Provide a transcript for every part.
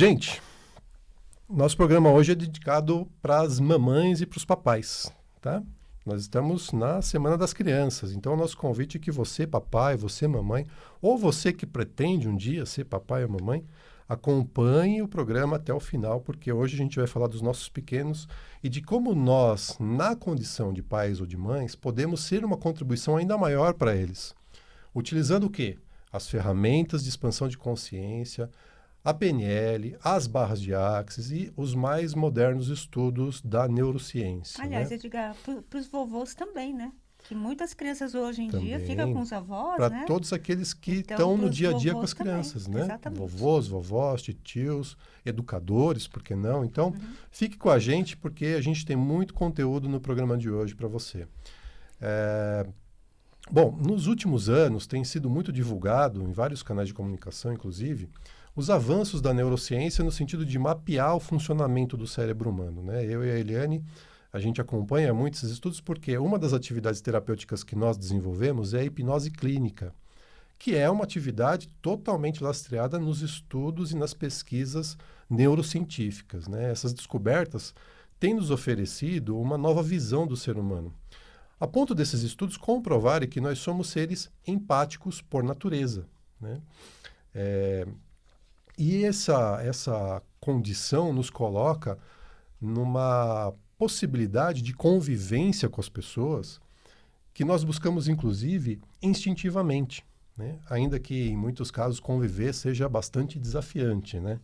Gente, nosso programa hoje é dedicado para as mamães e para os papais, tá? Nós estamos na Semana das Crianças, então o nosso convite é que você, papai, você, mamãe, ou você que pretende um dia ser papai ou mamãe, acompanhe o programa até o final, porque hoje a gente vai falar dos nossos pequenos e de como nós, na condição de pais ou de mães, podemos ser uma contribuição ainda maior para eles. Utilizando o quê? As ferramentas de expansão de consciência, a PNL, as barras de Axis e os mais modernos estudos da neurociência. Aliás, Né? Edgar, para os vovôs também, né? Que muitas crianças hoje em dia ficam com Também os avós, para né? todos aqueles que Então, estão para no os dia a dia com vovôs as também, crianças, né? exatamente. Vovôs, vovós, tios, educadores, por que não? Então, fique com a gente porque a gente tem muito conteúdo no programa de hoje para você. Bom, nos últimos anos tem sido muito divulgado, em vários canais de comunicação, inclusive, os avanços da neurociência no sentido de mapear o funcionamento do cérebro humano. Né? Eu e a Eliane, a gente acompanha muito esses estudos porque uma das atividades terapêuticas que nós desenvolvemos é a hipnose clínica, que é uma atividade totalmente lastreada nos estudos e nas pesquisas neurocientíficas. Né? Essas descobertas têm nos oferecido uma nova visão do ser humano, a ponto desses estudos comprovarem que nós somos seres empáticos por natureza. Né? E essa condição nos coloca numa possibilidade de convivência com as pessoas que nós buscamos, inclusive, instintivamente. Né? Ainda que, em muitos casos, conviver seja bastante desafiante. Né?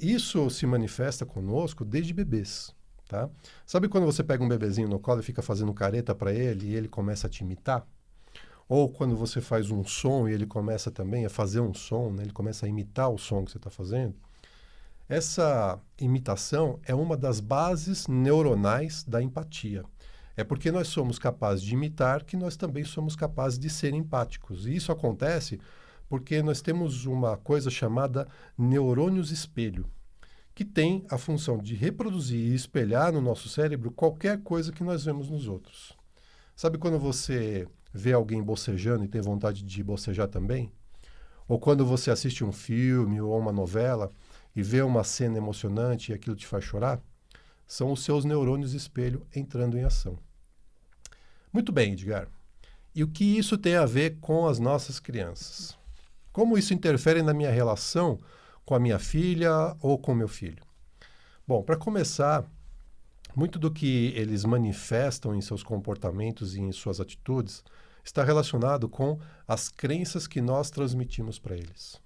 Isso se manifesta conosco desde bebês. Tá? Sabe quando você pega um bebezinho no colo e fica fazendo careta para ele e ele começa a te imitar? Ou quando você faz um som e ele começa também a fazer um som, né? Ele começa a imitar o som que você está fazendo? Essa imitação é uma das bases neuronais da empatia. É porque nós somos capazes de imitar que nós também somos capazes de ser empáticos. E isso acontece porque nós temos uma coisa chamada neurônios espelho, que tem a função de reproduzir e espelhar no nosso cérebro qualquer coisa que nós vemos nos outros. Sabe quando você vê alguém bocejando e tem vontade de bocejar também? Ou quando você assiste um filme ou uma novela e vê uma cena emocionante e aquilo te faz chorar? São os seus neurônios espelho entrando em ação. Muito bem, Edgar. E o que isso tem a ver com as nossas crianças? Como isso interfere na minha relação com a minha filha ou com meu filho? Bom, para começar, muito do que eles manifestam em seus comportamentos e em suas atitudes está relacionado com as crenças que nós transmitimos para eles.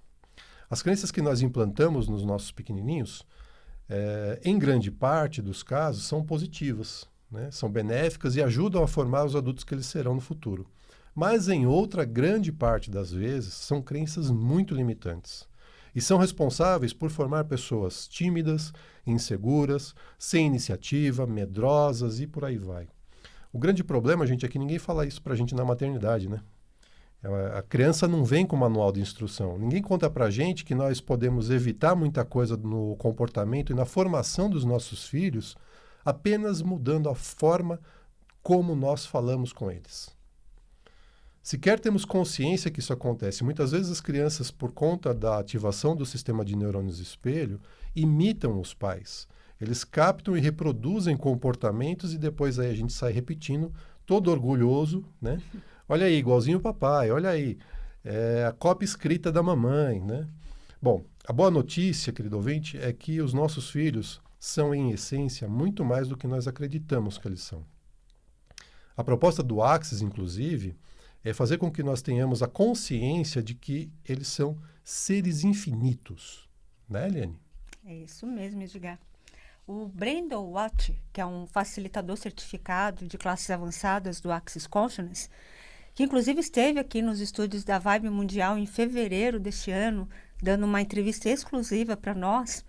As crenças que nós implantamos nos nossos pequenininhos, em grande parte dos casos, são positivas, né? São benéficas e ajudam a formar os adultos que eles serão no futuro. Mas em outra grande parte das vezes, são crenças muito limitantes. E são responsáveis por formar pessoas tímidas, inseguras, sem iniciativa, medrosas e por aí vai. O grande problema, gente, é que ninguém fala isso pra gente na maternidade, né? A criança não vem com manual de instrução. Ninguém conta pra gente que nós podemos evitar muita coisa no comportamento e na formação dos nossos filhos apenas mudando a forma como nós falamos com eles. Sequer temos consciência que isso acontece. Muitas vezes as crianças, por conta da ativação do sistema de neurônios espelho, imitam os pais. Eles captam e reproduzem comportamentos e depois aí a gente sai repetindo, todo orgulhoso, né? Olha aí, igualzinho o papai, olha aí, a cópia escrita da mamãe, né? Bom, a boa notícia, querido ouvinte, é que os nossos filhos são, em essência, muito mais do que nós acreditamos que eles são. A proposta do Axis, inclusive, é fazer com que nós tenhamos a consciência de que eles são seres infinitos. Né, Eliane? É isso mesmo, Edgar. O Brandon Watt, que é um facilitador certificado de classes avançadas do Axis Consciousness, que inclusive esteve aqui nos estúdios da Vibe Mundial em fevereiro deste ano, dando uma entrevista exclusiva para nós,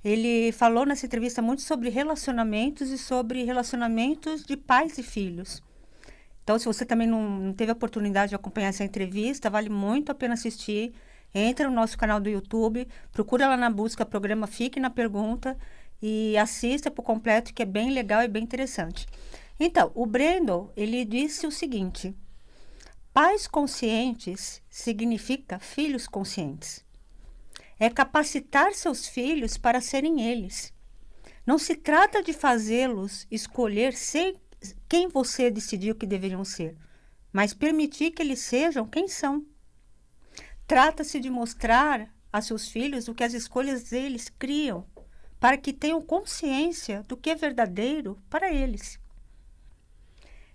ele falou nessa entrevista muito sobre relacionamentos e sobre relacionamentos de pais e filhos. Então, se você também não teve a oportunidade de acompanhar essa entrevista, vale muito a pena assistir. Entra no nosso canal do YouTube, procura lá na busca programa Fique na Pergunta e assista por completo, que é bem legal e bem interessante. Então, o Brandon, ele disse o seguinte: pais conscientes significa filhos conscientes. é capacitar seus filhos para serem eles. Não se trata de fazê-los escolher ser quem você decidiu que deveriam ser, mas permitir que eles sejam quem são. Trata-se de mostrar a seus filhos o que as escolhas deles criam, para que tenham consciência do que é verdadeiro para eles.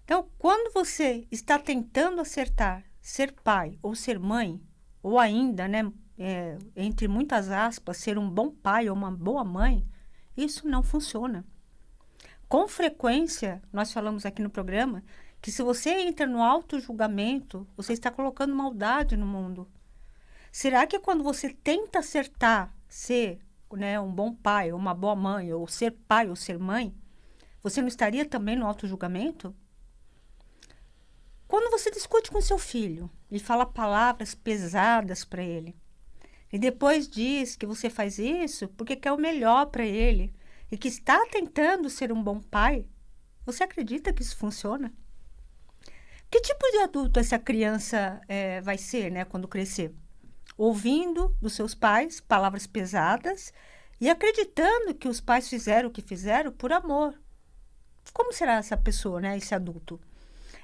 Então, quando você está tentando acertar ser pai ou ser mãe, ou ainda, entre muitas aspas, ser um bom pai ou uma boa mãe, isso não funciona. Com frequência, nós falamos aqui no programa, que se você entra no auto-julgamento, você está colocando maldade no mundo. Será que quando você tenta acertar ser um bom pai ou uma boa mãe, ou ser pai ou ser mãe, você não estaria também no auto-julgamento? Quando você discute com seu filho e fala palavras pesadas para ele, e depois diz que você faz isso porque quer o melhor para ele e que está tentando ser um bom pai, você acredita que isso funciona? Que tipo de adulto essa criança vai ser, quando crescer? Ouvindo dos seus pais palavras pesadas e acreditando que os pais fizeram o que fizeram por amor. Como será essa pessoa, esse adulto?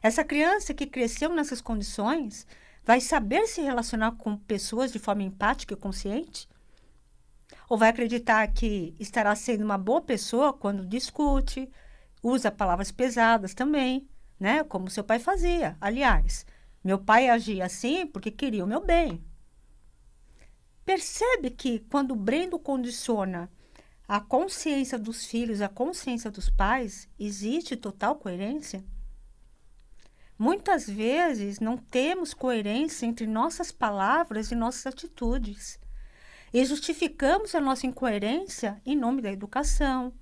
Essa criança que cresceu nessas condições vai saber se relacionar com pessoas de forma empática e consciente? Ou vai acreditar que estará sendo uma boa pessoa quando discute, usa palavras pesadas também, como seu pai fazia? Aliás, meu pai agia assim porque queria o meu bem. Percebe que quando o Brendo condiciona a consciência dos filhos, a consciência dos pais, existe total coerência? Muitas vezes não temos coerência entre nossas palavras e nossas atitudes. E justificamos a nossa incoerência em nome da educação,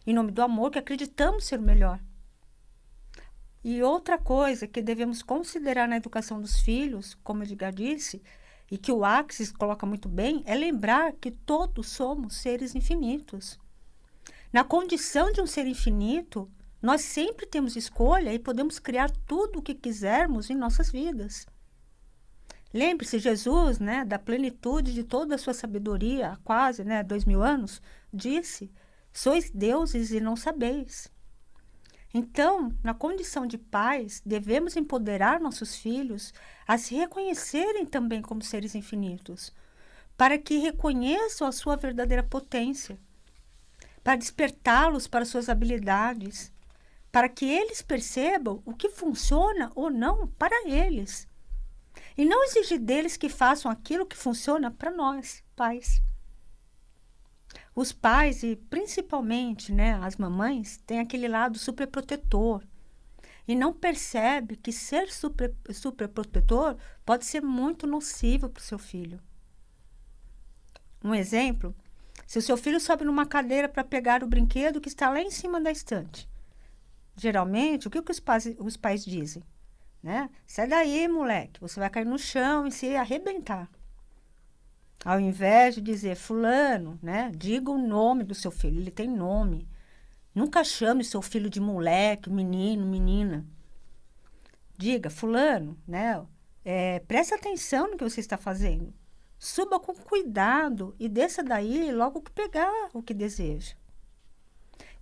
em nome do amor que acreditamos ser o melhor. E outra coisa que devemos considerar na educação dos filhos, como Edgar disse, e que o Axis coloca muito bem, é lembrar que todos somos seres infinitos. Na condição de um ser infinito, nós sempre temos escolha e podemos criar tudo o que quisermos em nossas vidas. Lembre-se, Jesus, da plenitude de toda a sua sabedoria, há quase 2000 anos, disse: sois deuses e não sabeis. Então, na condição de pais, devemos empoderar nossos filhos a se reconhecerem também como seres infinitos, para que reconheçam a sua verdadeira potência, para despertá-los para suas habilidades, para que eles percebam o que funciona ou não para eles. E não exigir deles que façam aquilo que funciona para nós, pais. Os pais, e principalmente as mamães, têm aquele lado superprotetor. E não percebe que ser superprotetor pode ser muito nocivo para o seu filho. Um exemplo, se o seu filho sobe numa cadeira para pegar o brinquedo que está lá em cima da estante. Geralmente, o que os pais dizem? Sai daí, moleque, você vai cair no chão e se arrebentar. Ao invés de dizer, fulano, diga o nome do seu filho, ele tem nome. Nunca chame seu filho de moleque, menino, menina. Diga, fulano, preste atenção no que você está fazendo. Suba com cuidado e desça daí logo que pegar o que deseja.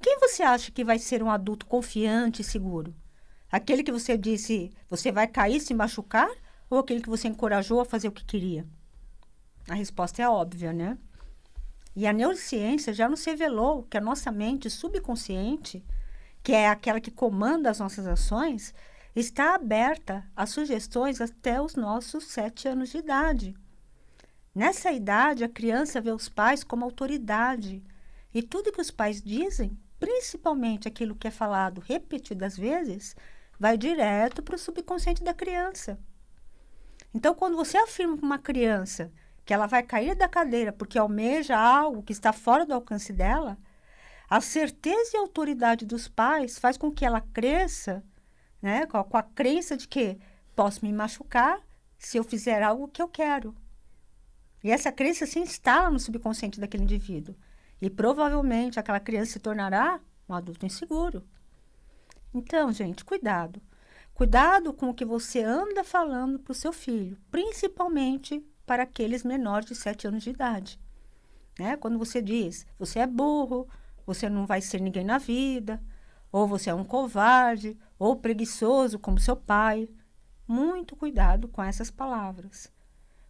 Quem você acha que vai ser um adulto confiante e seguro? Aquele que você disse, você vai cair, se machucar? Ou aquele que você encorajou a fazer o que queria? A resposta é óbvia, E a neurociência já nos revelou que a nossa mente subconsciente, que é aquela que comanda as nossas ações, está aberta a sugestões até os nossos 7 anos de idade. Nessa idade, a criança vê os pais como autoridade. E tudo que os pais dizem, principalmente aquilo que é falado repetidas vezes, vai direto para o subconsciente da criança. Então, quando você afirma para uma criança que ela vai cair da cadeira porque almeja algo que está fora do alcance dela, a certeza e a autoridade dos pais faz com que ela cresça, com a crença de que posso me machucar se eu fizer algo que eu quero. E essa crença se instala no subconsciente daquele indivíduo. E provavelmente aquela criança se tornará um adulto inseguro. Então, gente, cuidado. Cuidado com o que você anda falando para o seu filho, principalmente para aqueles menores de 7 anos de idade. né? Quando você diz, você é burro, você não vai ser ninguém na vida, ou você é um covarde, ou preguiçoso como seu pai. Muito cuidado com essas palavras,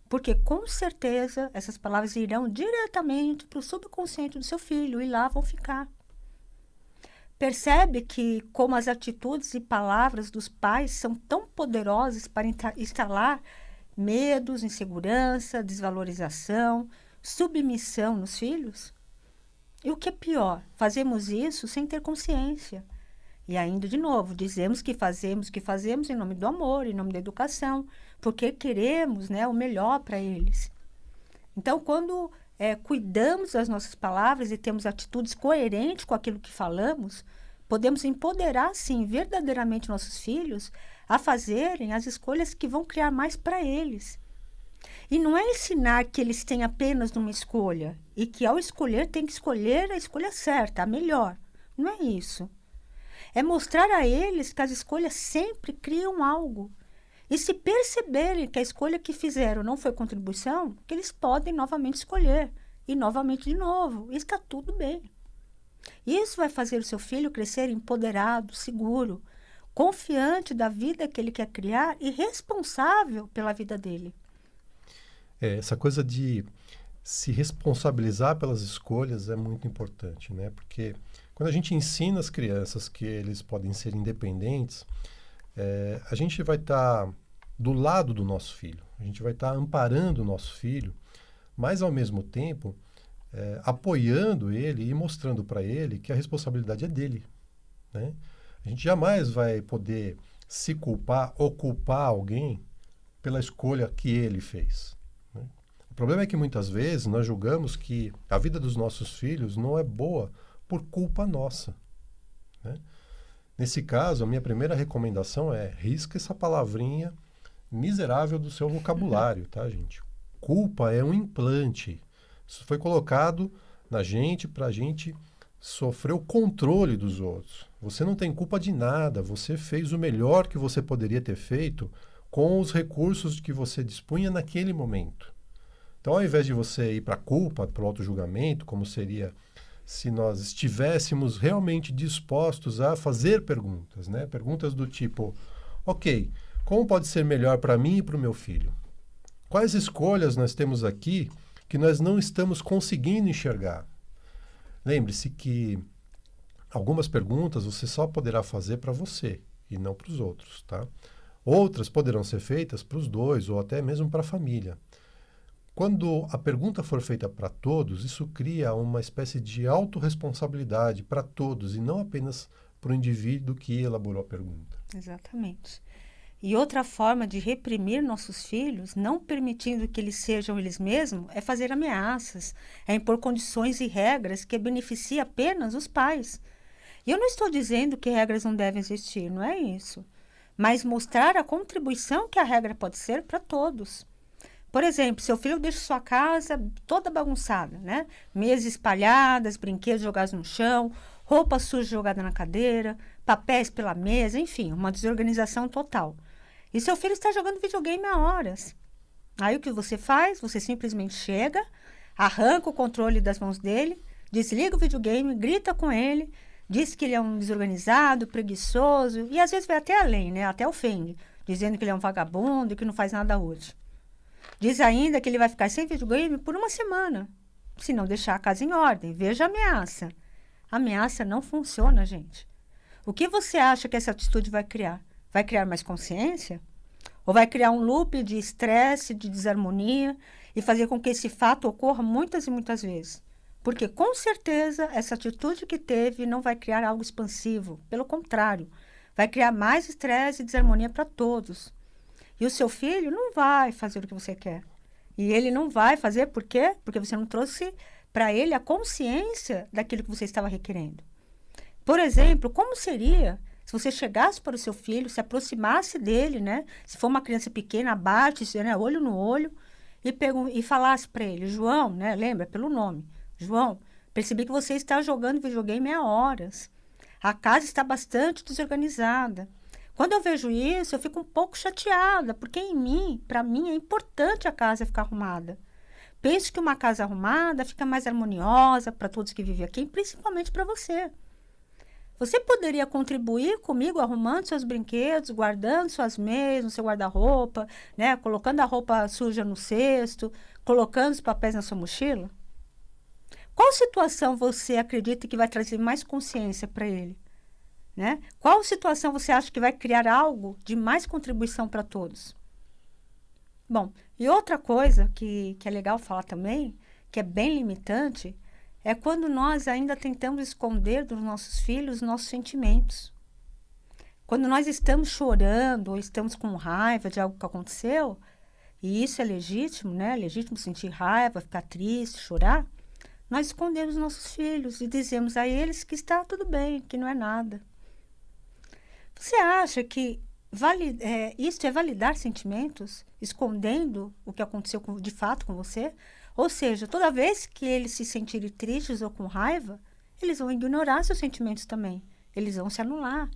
porque com certeza essas palavras irão diretamente para o subconsciente do seu filho e lá vão ficar. Percebe que como as atitudes e palavras dos pais são tão poderosas para instalar medos, insegurança, desvalorização, submissão nos filhos? E o que é pior, fazemos isso sem ter consciência. E ainda, de novo, dizemos que fazemos em nome do amor, em nome da educação, porque queremos, né, o melhor para eles. Então, quando cuidamos das nossas palavras e temos atitudes coerentes com aquilo que falamos, podemos empoderar, sim, verdadeiramente nossos filhos a fazerem as escolhas que vão criar mais para eles. E não é ensinar que eles têm apenas uma escolha e que, ao escolher, tem que escolher a escolha certa, a melhor. Não é isso. É mostrar a eles que as escolhas sempre criam algo. E se perceberem que a escolha que fizeram não foi contribuição, que eles podem novamente escolher. E novamente de novo. E está tudo bem. Isso vai fazer o seu filho crescer empoderado, seguro, confiante da vida que ele quer criar e responsável pela vida dele. Essa coisa de se responsabilizar pelas escolhas é muito importante, né? Porque quando a gente ensina as crianças que eles podem ser independentes, a gente vai estar do lado do nosso filho, a gente vai estar amparando o nosso filho, mas ao mesmo tempo apoiando ele e mostrando para ele que a responsabilidade é dele, né? A gente jamais vai poder se culpar ou culpar alguém pela escolha que ele fez, né? O problema é que muitas vezes nós julgamos que a vida dos nossos filhos não é boa por culpa nossa, né? Nesse caso, a minha primeira recomendação é risca essa palavrinha miserável do seu vocabulário, tá, gente? Culpa é um implante. Isso foi colocado na gente para a gente sofrer o controle dos outros. Você não tem culpa de nada, você fez o melhor que você poderia ter feito com os recursos que você dispunha naquele momento. Então, ao invés de você ir para a culpa, para o auto-julgamento, como seria se nós estivéssemos realmente dispostos a fazer perguntas, né? Perguntas do tipo, ok, como pode ser melhor para mim e para o meu filho? Quais escolhas nós temos aqui que nós não estamos conseguindo enxergar? Lembre-se que algumas perguntas você só poderá fazer para você e não para os outros, tá? Outras poderão ser feitas para os dois ou até mesmo para a família. Quando a pergunta for feita para todos, isso cria uma espécie de autorresponsabilidade para todos e não apenas para o indivíduo que elaborou a pergunta. Exatamente. E outra forma de reprimir nossos filhos, não permitindo que eles sejam eles mesmos, é fazer ameaças, é impor condições e regras que beneficiem apenas os pais. E eu não estou dizendo que regras não devem existir, não é isso. Mas mostrar a contribuição que a regra pode ser para todos. Por exemplo, seu filho deixa sua casa toda bagunçada, né? Mesas espalhadas, brinquedos jogados no chão, roupa suja jogada na cadeira, papéis pela mesa, enfim, uma desorganização total. E seu filho está jogando videogame há horas. Aí o que você faz? Você simplesmente chega, arranca o controle das mãos dele, desliga o videogame, grita com ele, diz que ele é um desorganizado, preguiçoso e às vezes vai até além, né? Até ofende, dizendo que ele é um vagabundo e que não faz nada útil. Diz ainda que ele vai ficar sem videogame por uma semana, se não deixar a casa em ordem. Veja a ameaça. A ameaça não funciona, gente. O que você acha que essa atitude vai criar? Vai criar mais consciência? Ou vai criar um loop de estresse, de desarmonia e fazer com que esse fato ocorra muitas e muitas vezes? Porque, com certeza, essa atitude que teve não vai criar algo expansivo. Pelo contrário, vai criar mais estresse e desarmonia para todos. E o seu filho não vai fazer o que você quer. E ele não vai fazer por quê? Porque você não trouxe para ele a consciência daquilo que você estava requerendo. Por exemplo, como seria se você chegasse para o seu filho, se aproximasse dele, né? Se for uma criança pequena, abate-se, né? Olho no olho, e falasse para ele, João, né? Lembra, pelo nome. João, percebi que você está jogando videogame há horas. A casa está bastante desorganizada. Quando eu vejo isso, eu fico um pouco chateada, porque para mim, é importante a casa ficar arrumada. Penso que uma casa arrumada fica mais harmoniosa para todos que vivem aqui, principalmente para você. Você poderia contribuir comigo arrumando seus brinquedos, guardando suas meias no seu guarda-roupa, né? Colocando a roupa suja no cesto, colocando os papéis na sua mochila? Qual situação você acredita que vai trazer mais consciência para ele? Né? Qual situação você acha que vai criar algo de mais contribuição para todos? Bom, e outra coisa que é legal falar também, que é bem limitante, é quando nós ainda tentamos esconder dos nossos filhos nossos sentimentos. Quando nós estamos chorando ou estamos com raiva de algo que aconteceu, e isso é legítimo, né? É legítimo sentir raiva, ficar triste, chorar, nós escondemos nossos filhos e dizemos a eles que está tudo bem, que não é nada. Você acha que isso é validar sentimentos, escondendo o que aconteceu de fato com você? Ou seja, toda vez que eles se sentirem tristes ou com raiva, eles vão ignorar seus sentimentos também. Eles vão se anular.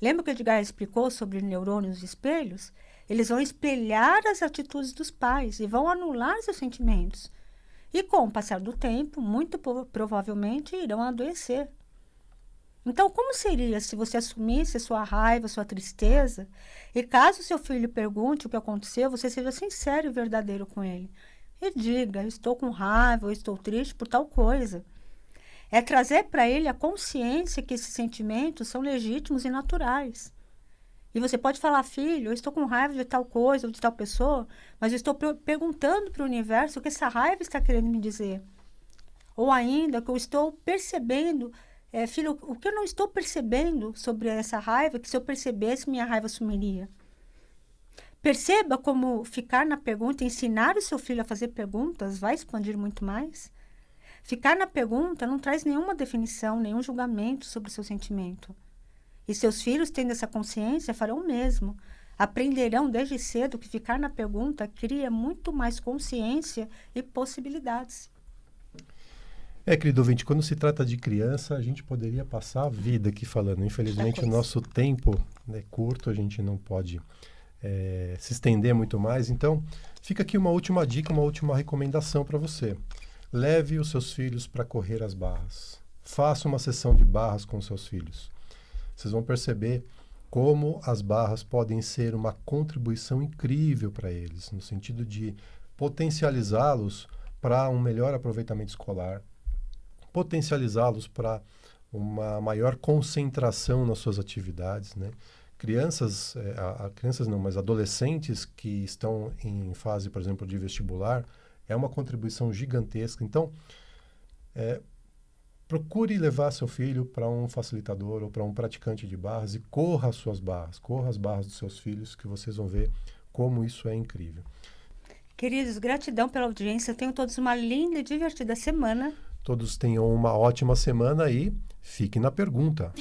Lembra que o Edgar explicou sobre neurônios e espelhos? Eles vão espelhar as atitudes dos pais e vão anular seus sentimentos. E com o passar do tempo, muito provavelmente irão adoecer. Então, como seria se você assumisse a sua raiva, a sua tristeza, e caso seu filho pergunte o que aconteceu, você seja sincero e verdadeiro com ele? E diga, estou com raiva, ou estou triste por tal coisa. É trazer para ele a consciência que esses sentimentos são legítimos e naturais. E você pode falar, filho, eu estou com raiva de tal coisa ou de tal pessoa, mas eu estou perguntando para o universo o que essa raiva está querendo me dizer. Ou ainda, que eu estou percebendo, filho, o que eu não estou percebendo sobre essa raiva, que se eu percebesse, minha raiva sumiria. Perceba como ficar na pergunta, ensinar o seu filho a fazer perguntas, vai expandir muito mais. Ficar na pergunta não traz nenhuma definição, nenhum julgamento sobre o seu sentimento. E seus filhos, tendo essa consciência, farão o mesmo. Aprenderão desde cedo que ficar na pergunta cria muito mais consciência e possibilidades. Querido ouvinte, quando se trata de criança, a gente poderia passar a vida aqui falando. Infelizmente, o nosso tempo é curto, a gente não pode se estender muito mais. Então, fica aqui uma última dica, uma última recomendação para você. Leve os seus filhos para correr as barras. Faça uma sessão de barras com os seus filhos. Vocês vão perceber como as barras podem ser uma contribuição incrível para eles, no sentido de potencializá-los para um melhor aproveitamento escolar, potencializá-los para uma maior concentração nas suas atividades, né? Crianças não, mas adolescentes que estão em fase, por exemplo, de vestibular, é uma contribuição gigantesca. Então, procure levar seu filho para um facilitador ou para um praticante de barras e corra as suas barras, corra as barras dos seus filhos, que vocês vão ver como isso é incrível. Queridos, gratidão pela audiência. Tenham todos uma linda e divertida semana. Todos tenham uma ótima semana e fique na pergunta.